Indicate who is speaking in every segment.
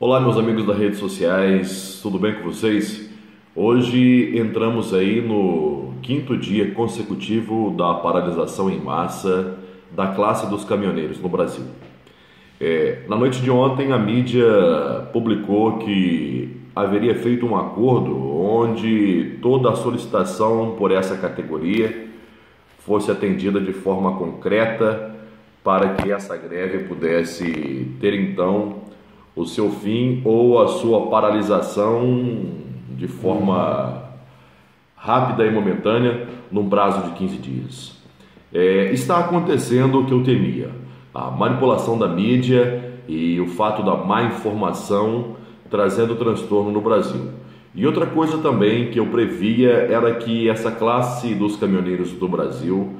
Speaker 1: Olá, meus amigos das redes sociais, tudo bem com vocês? Hoje entramos aí no quinto dia consecutivo da paralisação em massa da classe dos caminhoneiros no Brasil. Na noite de ontem, a mídia publicou que haveria feito um acordo onde toda a solicitação por essa categoria fosse atendida de forma concreta para que essa greve pudesse ter então o seu fim ou a sua paralisação de forma rápida e momentânea num prazo de 15 dias. Está acontecendo o que eu temia, a manipulação da mídia e o fato da má informação trazendo transtorno no Brasil. E outra coisa também que eu previa era que essa classe dos caminhoneiros do Brasil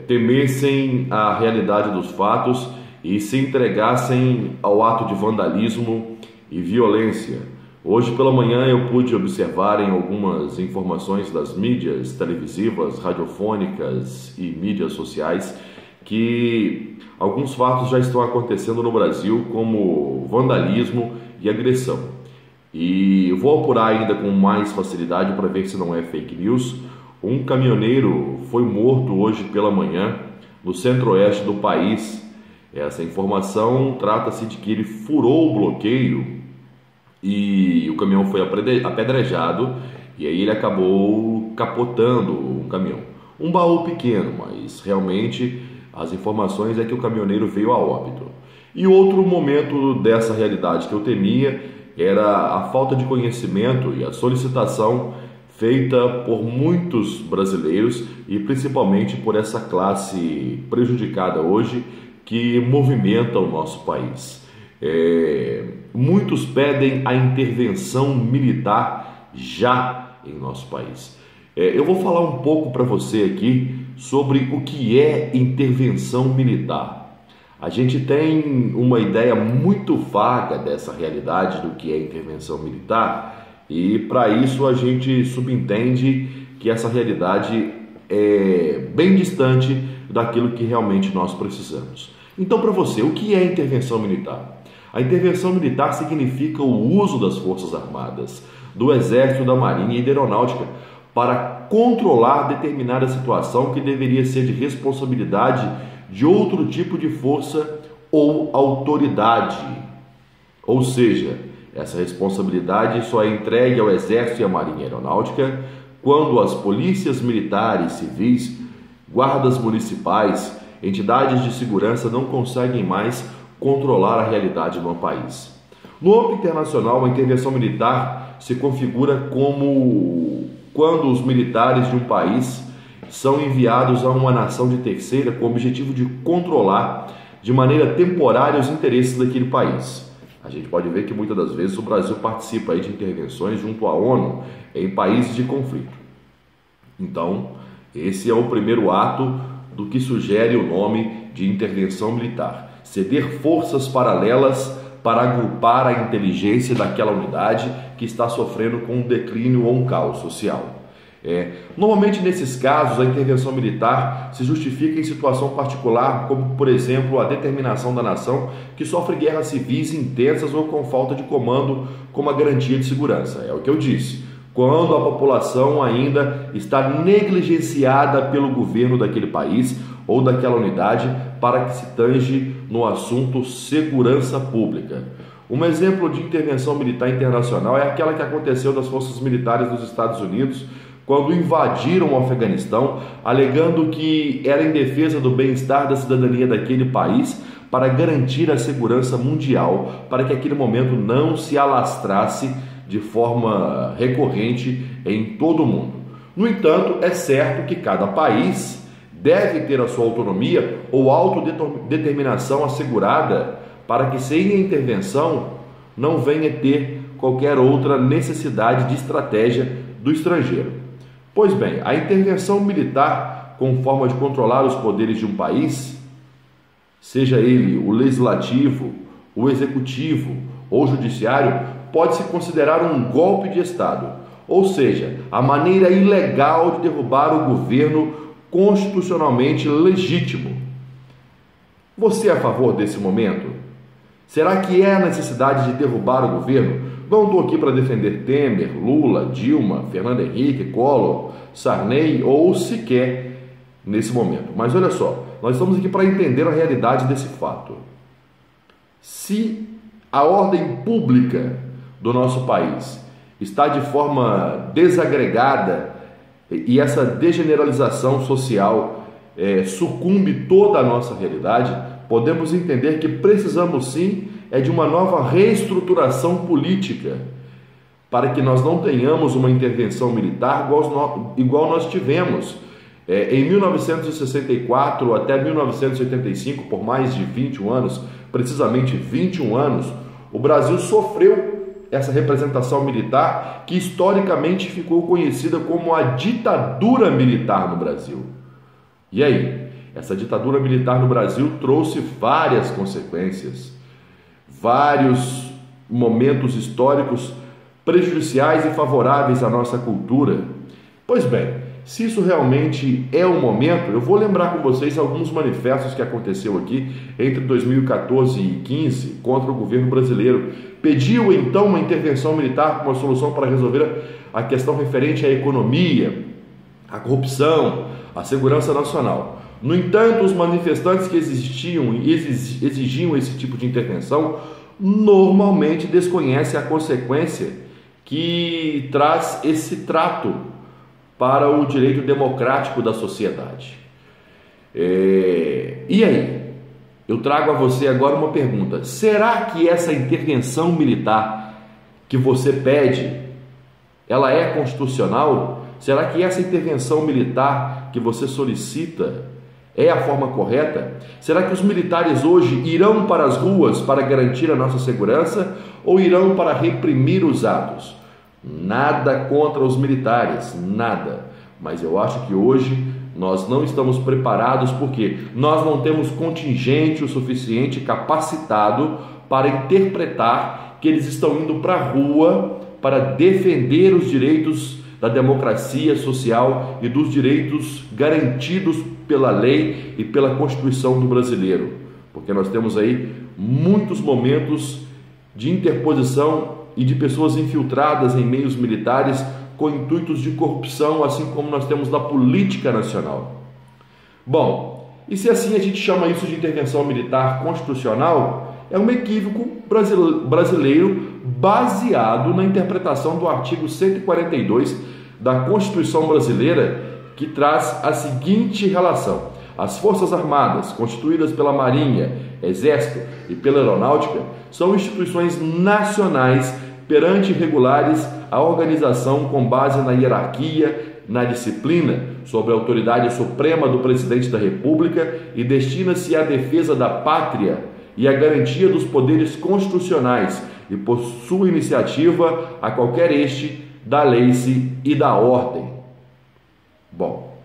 Speaker 1: temessem a realidade dos fatos e se entregassem ao ato de vandalismo e violência. Hoje pela manhã eu pude observar em algumas informações das mídias televisivas, radiofônicas e mídias sociais que alguns fatos já estão acontecendo no Brasil, como vandalismo e agressão. E vou apurar ainda com mais facilidade para ver se não é fake news. Um caminhoneiro foi morto hoje pela manhã no centro-oeste do país. Essa informação trata-se de que ele furou o bloqueio e o caminhão foi apedrejado e aí ele acabou capotando o caminhão. Um baú pequeno, mas realmente as informações é que o caminhoneiro veio a óbito. E outro momento dessa realidade que eu temia era a falta de conhecimento e a solicitação feita por muitos brasileiros e principalmente por essa classe prejudicada hoje que movimenta o nosso país. Muitos pedem a intervenção militar já em nosso país. Eu vou falar um pouco para você aqui sobre o que é intervenção militar. A gente tem uma ideia muito vaga dessa realidade do que é intervenção militar e para isso a gente subentende que essa realidade é bem distante daquilo que realmente nós precisamos. Então, para você, o que é intervenção militar? A intervenção militar significa o uso das Forças Armadas, do Exército, da Marinha e da Aeronáutica para controlar determinada situação que deveria ser de responsabilidade de outro tipo de força ou autoridade. Ou seja, essa responsabilidade só é entregue ao Exército e à Marinha e à Aeronáutica quando as polícias militares, civis, guardas municipais, entidades de segurança não conseguem mais controlar a realidade no país. No âmbito internacional, a intervenção militar se configura como quando os militares de um país são enviados a uma nação de terceira com o objetivo de controlar de maneira temporária os interesses daquele país. A gente pode ver que muitas das vezes o Brasil participa aí de intervenções junto à ONU em países de conflito. Então, esse é o primeiro ato do que sugere o nome de intervenção militar. Ceder forças paralelas para agrupar a inteligência daquela unidade que está sofrendo com um declínio ou um caos social. Normalmente nesses casos a intervenção militar se justifica em situação particular, como por exemplo a determinação da nação que sofre guerras civis intensas ou com falta de comando como a garantia de segurança. É o que eu disse. Quando a população ainda está negligenciada pelo governo daquele país ou daquela unidade para que se tange no assunto segurança pública. Um exemplo de intervenção militar internacional é aquela que aconteceu das forças militares dos Estados Unidos quando invadiram o Afeganistão, alegando que era em defesa do bem-estar da cidadania daquele país para garantir a segurança mundial, para que aquele momento não se alastrasse de forma recorrente em todo o mundo. No entanto, é certo que cada país deve ter a sua autonomia ou autodeterminação assegurada para que sem a intervenção não venha ter qualquer outra necessidade de estratégia do estrangeiro. Pois bem, a intervenção militar com forma de controlar os poderes de um país, seja ele o legislativo, o executivo ou o judiciário, pode-se considerar um golpe de Estado, ou seja, a maneira ilegal de derrubar o governo constitucionalmente legítimo. Você é a favor desse momento? Será que é a necessidade de derrubar o governo? Não estou aqui para defender Temer, Lula, Dilma, Fernando Henrique, Collor, Sarney ou sequer nesse momento. Mas olha só, nós estamos aqui para entender a realidade desse fato. Se a ordem pública do nosso país está de forma desagregada e essa degeneralização social sucumbe toda a nossa realidade, podemos entender que precisamos sim de uma nova reestruturação política para que nós não tenhamos uma intervenção militar igual nós tivemos em 1964 até 1985, por mais de 21 anos, precisamente 21 anos, o Brasil sofreu essa representação militar que historicamente ficou conhecida como a ditadura militar no Brasil. E aí? Essa ditadura militar no Brasil trouxe várias consequências, vários momentos históricos prejudiciais e favoráveis à nossa cultura. Pois bem, se isso realmente é o momento, eu vou lembrar com vocês alguns manifestos que aconteceu aqui entre 2014 e 2015 contra o governo brasileiro. Pediu então uma intervenção militar como uma solução para resolver a questão referente à economia, à corrupção, à segurança nacional. No entanto, os manifestantes que exigiam esse tipo de intervenção normalmente desconhecem a consequência que traz esse trato para o direito democrático da sociedade. E aí? Eu trago a você agora uma pergunta. Será que essa intervenção militar que você pede, ela é constitucional? Será que essa intervenção militar que você solicita é a forma correta? Será que os militares hoje irão para as ruas para garantir a nossa segurança ou irão para reprimir os atos? Nada contra os militares, nada. Mas eu acho que hoje nós não estamos preparados porque nós não temos contingente o suficiente capacitado para interpretar que eles estão indo para a rua para defender os direitos da democracia social e dos direitos garantidos pela lei e pela Constituição do brasileiro. Porque nós temos aí muitos momentos de interposição e de pessoas infiltradas em meios militares com intuitos de corrupção, assim como nós temos na política nacional. Bom, e se assim a gente chama isso de intervenção militar constitucional, é um equívoco brasileiro baseado na interpretação do artigo 142 da Constituição brasileira, que traz a seguinte relação: as Forças Armadas, constituídas pela Marinha, Exército e pela Aeronáutica, são instituições nacionais perante regulares a organização com base na hierarquia, na disciplina, sob a autoridade suprema do Presidente da República e destina-se à defesa da pátria e à garantia dos poderes constitucionais e por sua iniciativa a qualquer da lei e da ordem. Bom,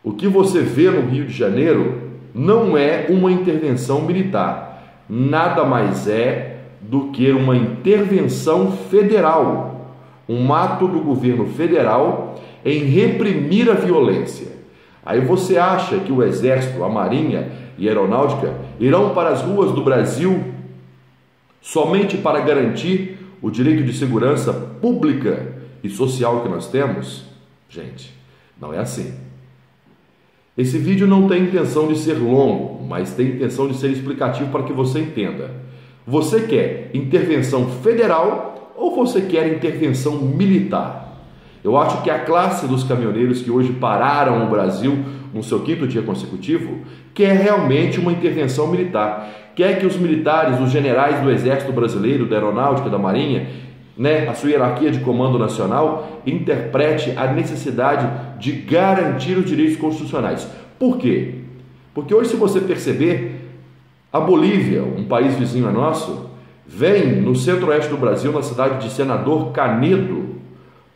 Speaker 1: o que você vê no Rio de Janeiro não é uma intervenção militar, nada mais é do que uma intervenção federal, um ato do governo federal em reprimir a violência. Aí você acha que o Exército, a Marinha e a Aeronáutica irão para as ruas do Brasil somente para garantir o direito de segurança pública e social que nós temos? Gente, não é assim. Esse vídeo não tem intenção de ser longo, mas tem intenção de ser explicativo para que você entenda. Você quer intervenção federal ou você quer intervenção militar? Eu acho que a classe dos caminhoneiros que hoje pararam o Brasil no seu 5º dia consecutivo quer realmente uma intervenção militar. Quer que os militares, os generais do Exército Brasileiro, da Aeronáutica, da Marinha, a sua hierarquia de comando nacional, interprete a necessidade de garantir os direitos constitucionais. Por quê? Porque hoje, se você perceber, a Bolívia, um país vizinho a nosso, vem no centro-oeste do Brasil, na cidade de Senador Canedo,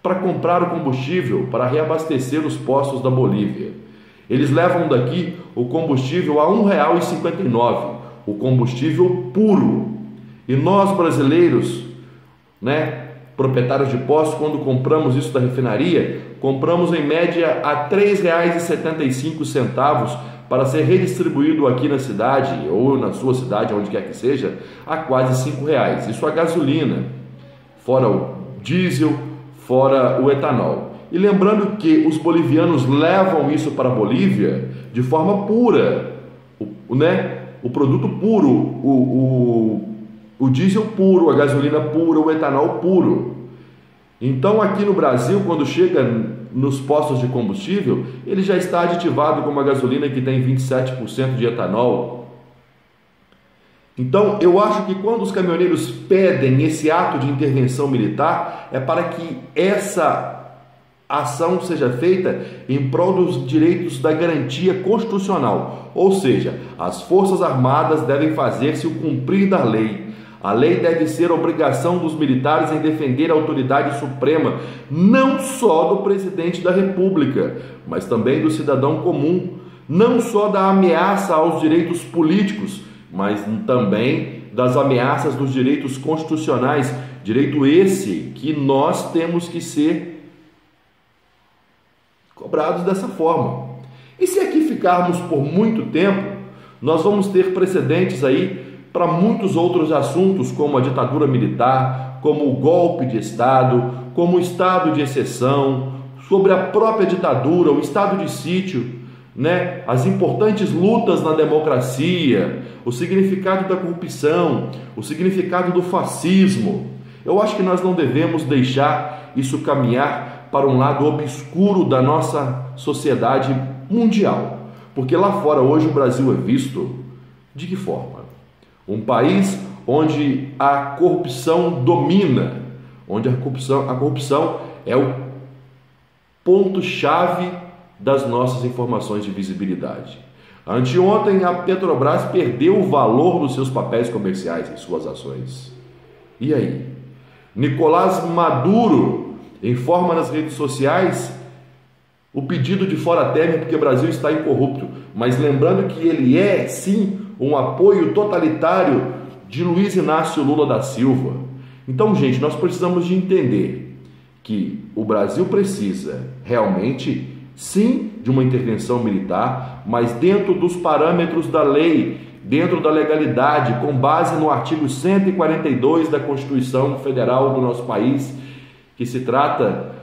Speaker 1: para comprar o combustível, para reabastecer os postos da Bolívia. Eles levam daqui o combustível a R$ 1,59, o combustível puro. E nós, brasileiros, proprietários de postos, quando compramos isso da refinaria, compramos em média a R$ 3,75 para ser redistribuído aqui na cidade, ou na sua cidade, onde quer que seja, a quase R$ 5. Isso a gasolina, fora o diesel, fora o etanol. E lembrando que os bolivianos levam isso para a Bolívia de forma pura, o produto puro, o diesel puro, a gasolina pura, o etanol puro. Então aqui no Brasil, quando chega nos postos de combustível, ele já está aditivado com uma gasolina que tem 27% de etanol. Então eu acho que quando os caminhoneiros pedem esse ato de intervenção militar, é para que essa ação seja feita em prol dos direitos da garantia constitucional, ou seja, as Forças Armadas devem fazer-se o cumprir da lei. A lei deve ser obrigação dos militares em defender a autoridade suprema, não só do presidente da República, mas também do cidadão comum, não só da ameaça aos direitos políticos, mas também das ameaças dos direitos constitucionais, direito esse que nós temos que ser cobrados dessa forma. E se aqui ficarmos por muito tempo, nós vamos ter precedentes aí para muitos outros assuntos, como a ditadura militar, como o golpe de Estado, como o estado de exceção, sobre a própria ditadura, o estado de sítio, as importantes lutas na democracia, o significado da corrupção, o significado do fascismo. Eu acho que nós não devemos deixar isso caminhar para um lado obscuro da nossa sociedade mundial, porque lá fora hoje o Brasil é visto de que forma? Um país onde a corrupção domina, onde a corrupção é o ponto-chave das nossas informações de visibilidade. Anteontem, a Petrobras perdeu o valor dos seus papéis comerciais em suas ações. E aí? Nicolás Maduro informa nas redes sociais o pedido de fora Temer porque o Brasil está incorrupto, mas lembrando que ele é, sim, um apoio totalitário de Luiz Inácio Lula da Silva. Então, gente, nós precisamos de entender que o Brasil precisa realmente, sim, de uma intervenção militar, mas dentro dos parâmetros da lei, dentro da legalidade, com base no artigo 142 da Constituição Federal do nosso país, que se trata,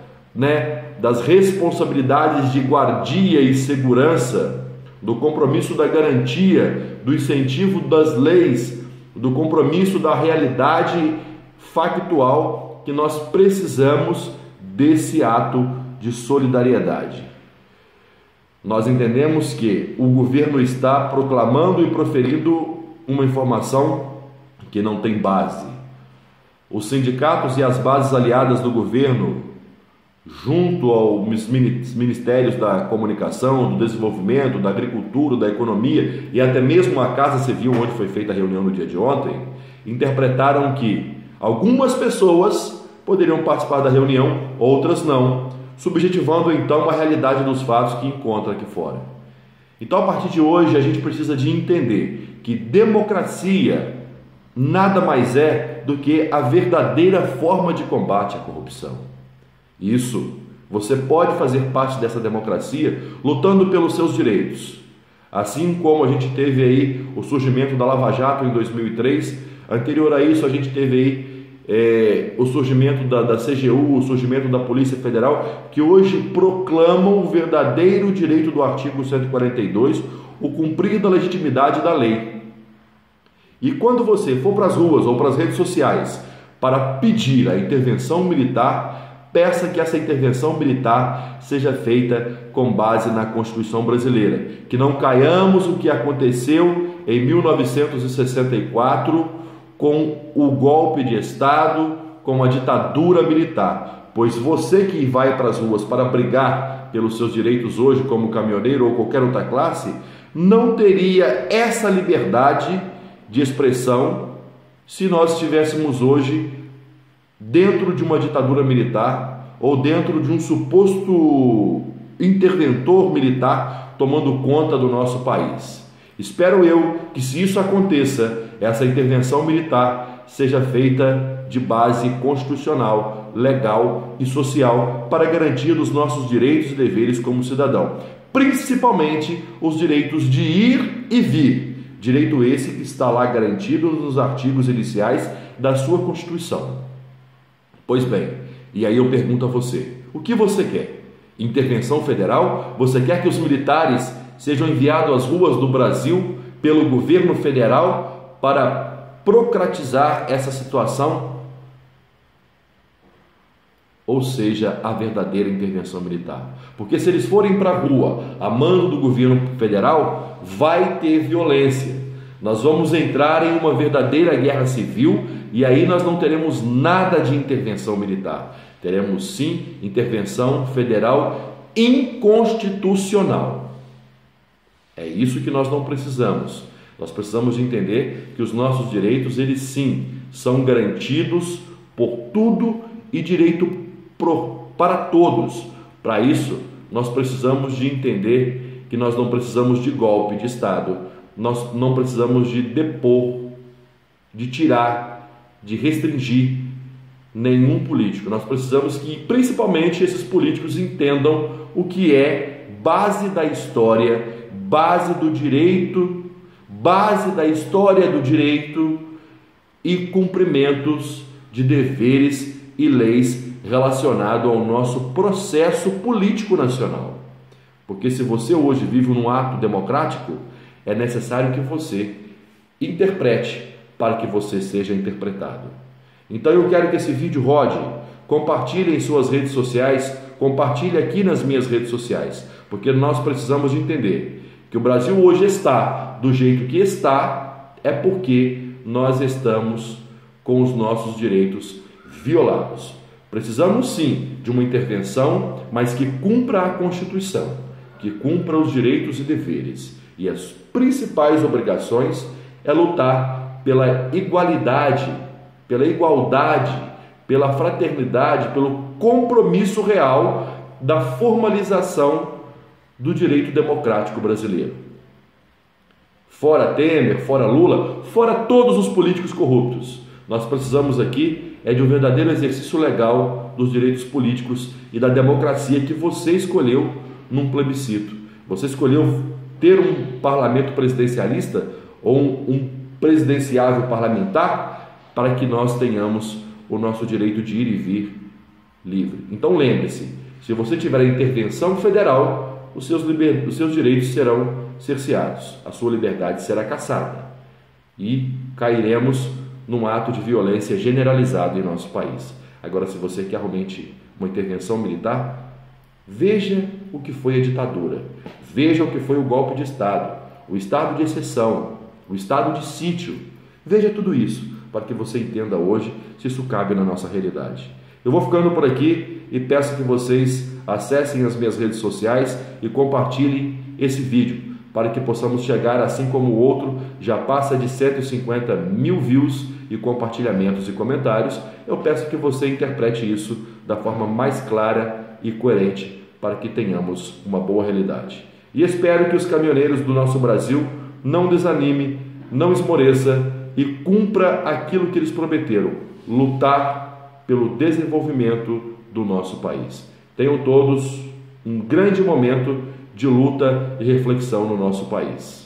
Speaker 1: das responsabilidades de guardia e segurança, do compromisso da garantia, do incentivo das leis, do compromisso da realidade factual, que nós precisamos desse ato de solidariedade. Nós entendemos que o governo está proclamando e proferindo uma informação que não tem base. Os sindicatos e as bases aliadas do governo, junto aos ministérios da comunicação, do desenvolvimento, da agricultura, da economia e até mesmo a Casa Civil, onde foi feita a reunião no dia de ontem, interpretaram que algumas pessoas poderiam participar da reunião, outras não, subjetivando então a realidade dos fatos que encontra aqui fora. Então, a partir de hoje, a gente precisa de entender que democracia nada mais é do que a verdadeira forma de combate à corrupção. Isso, você pode fazer parte dessa democracia lutando pelos seus direitos. Assim como a gente teve aí o surgimento da Lava Jato em 2003, anterior a isso a gente teve aí o surgimento da CGU, o surgimento da Polícia Federal, que hoje proclamam o verdadeiro direito do artigo 142, o cumprir da legitimidade da lei. E quando você for para as ruas ou para as redes sociais para pedir a intervenção militar, peça que essa intervenção militar seja feita com base na Constituição brasileira, que não caiamos o que aconteceu em 1964 com o golpe de Estado, com a ditadura militar, pois você que vai para as ruas para brigar pelos seus direitos hoje como caminhoneiro ou qualquer outra classe, não teria essa liberdade de expressão se nós estivéssemos hoje dentro de uma ditadura militar ou dentro de um suposto interventor militar tomando conta do nosso país. Espero eu que, se isso aconteça, essa intervenção militar seja feita de base constitucional, legal e social para a garantia dos nossos direitos e deveres como cidadão. principalmente os direitos de ir e vir, direito esse que está lá garantido nos artigos iniciais da sua Constituição. Pois bem, e aí eu pergunto a você, o que você quer? Intervenção federal? Você quer que os militares sejam enviados às ruas do Brasil pelo governo federal para procratizar essa situação? Ou seja, a verdadeira intervenção militar. Porque se eles forem para a rua a mando do governo federal, vai ter violência. Nós vamos entrar em uma verdadeira guerra civil e aí nós não teremos nada de intervenção militar. Teremos sim intervenção federal inconstitucional. É isso que nós não precisamos. Nós precisamos de entender que os nossos direitos, eles sim, são garantidos por tudo e direito para todos. Para isso, nós precisamos de entender que nós não precisamos de golpe de Estado, nós não precisamos de depor, de tirar, de restringir nenhum político. Nós precisamos que, principalmente, esses políticos entendam o que é base da história, base do direito, base da história do direito e cumprimentos de deveres e leis relacionado ao nosso processo político nacional. Porque se você hoje vive num ato democrático, é necessário que você interprete para que você seja interpretado. Então eu quero que esse vídeo rode, compartilhe em suas redes sociais, compartilhe aqui nas minhas redes sociais, porque nós precisamos de entender que o Brasil hoje está do jeito que está, é porque nós estamos com os nossos direitos violados. Precisamos sim de uma intervenção, mas que cumpra a Constituição, que cumpra os direitos e deveres. E as principais obrigações é lutar pela igualdade, pela fraternidade, pelo compromisso real da formalização do direito democrático brasileiro. Fora Temer, fora Lula, fora todos os políticos corruptos. Nós precisamos aqui de um verdadeiro exercício legal dos direitos políticos e da democracia que você escolheu num plebiscito. Você escolheu ter um parlamento presidencialista ou um presidenciável parlamentar para que nós tenhamos o nosso direito de ir e vir livre. Então lembre-se, se você tiver intervenção federal, os seus direitos serão cerceados, a sua liberdade será cassada e cairemos num ato de violência generalizado em nosso país. Agora, se você quer realmente uma intervenção militar, veja o que foi a ditadura, veja o que foi o golpe de Estado, o estado de exceção, o estado de sítio. Veja tudo isso para que você entenda hoje se isso cabe na nossa realidade. Eu vou ficando por aqui e peço que vocês acessem as minhas redes sociais e compartilhem esse vídeo para que possamos chegar, assim como o outro já passa de 150 mil views e compartilhamentos e comentários. Eu peço que você interprete isso da forma mais clara e coerente para que tenhamos uma boa realidade. E espero que os caminhoneiros do nosso Brasil não desanimem, não esmoreça e cumpra aquilo que eles prometeram, lutar pelo desenvolvimento do nosso país. Tenham todos um grande momento de luta e reflexão no nosso país.